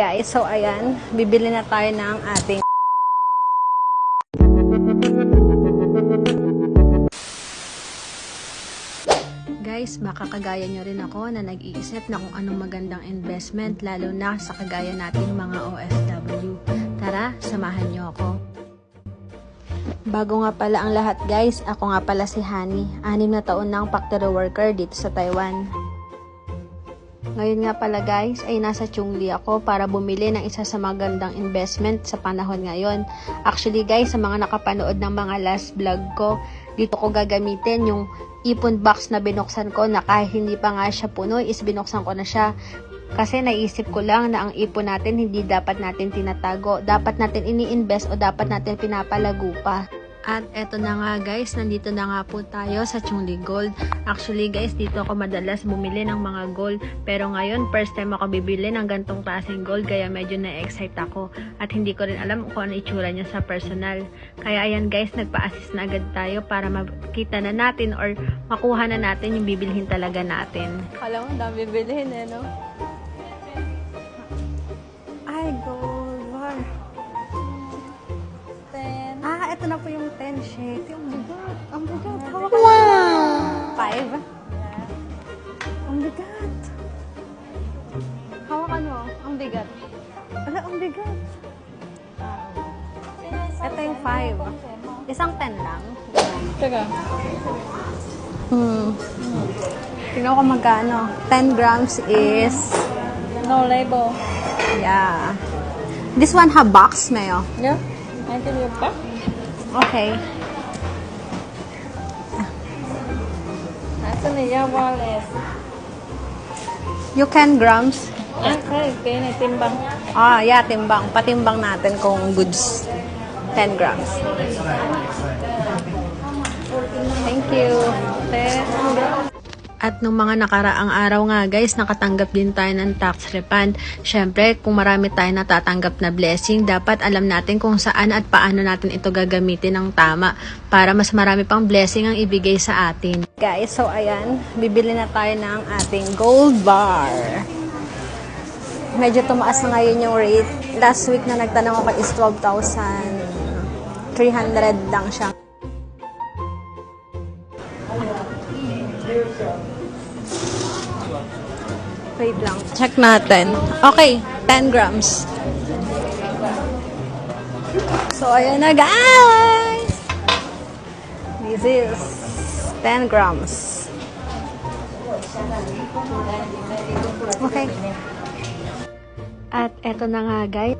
Guys, so ayan, bibili na tayo ng ating guys, baka kagaya nyo rin ako na nag-iisip na kung anong magandang investment, lalo na sa kagaya nating mga OFW. Tara, samahan nyo ako. Bago nga pala ang lahat guys, ako nga pala si Hani, 6 na taon na ang factory worker dito sa Taiwan. Ngayon nga pala guys, ay nasa Chungli ako para bumili ng isa sa magandang investment sa panahon ngayon. Actually guys, sa mga nakapanood ng mga last vlog ko, dito ko gagamitin yung ipon box na binuksan ko na kahit hindi pa nga siya puno, is binuksan ko na siya. Kasi naisip ko lang na ang ipon natin hindi dapat natin tinatago, dapat natin ini-invest o dapat natin pinapalago pa. At eto na nga guys, nandito na nga po tayo sa Chungli Gold. Actually guys, dito ako madalas bumili ng mga gold. Pero ngayon, first time ako bibili ng gantong klaseng gold, kaya medyo na-excite ako. At hindi ko rin alam kung ano itsura niya sa personal. Kaya ayan guys, nagpa-assist na agad tayo para makita na natin or makuha na natin yung bibilhin talaga natin. Alam mo, dami bibilhin eh, no? Ay, gold bar. Ito na po yung 10 shade. Ang bigat. Ang bigat. Hawak ka. Wow! 5? Ang bigat. Hawakan mo. Ang bigat. Ala, ang bigat. Ito yung 5. Isang 10 lang. Teka. Tingnan ko magkano. 10 grams is... No label. Yeah. This one have box, Mayo. Yeah. I give you back. Okay. Actually, yeah, wallet. You can grams. Okay, này timbang. Ah, yeah, timbang. Patimbang natin kung goods. 10 grams. Thank you. At nung mga nakaraang araw nga guys, nakatanggap din tayo ng tax refund. Syempre, kung marami tayo natatanggap na blessing, dapat alam natin kung saan at paano natin ito gagamitin ng tama para mas marami pang blessing ang ibigay sa atin. Guys, so ayan, bibili na tayo ng ating gold bar. Medyo tumaas na ngayon yung rate. Last week na nagtanong ako is 12,300 lang siya. Wait lang. Check natin. Okay, 10 grams. So, ayan na guys! This is 10 grams. Okay. At eto na nga guys.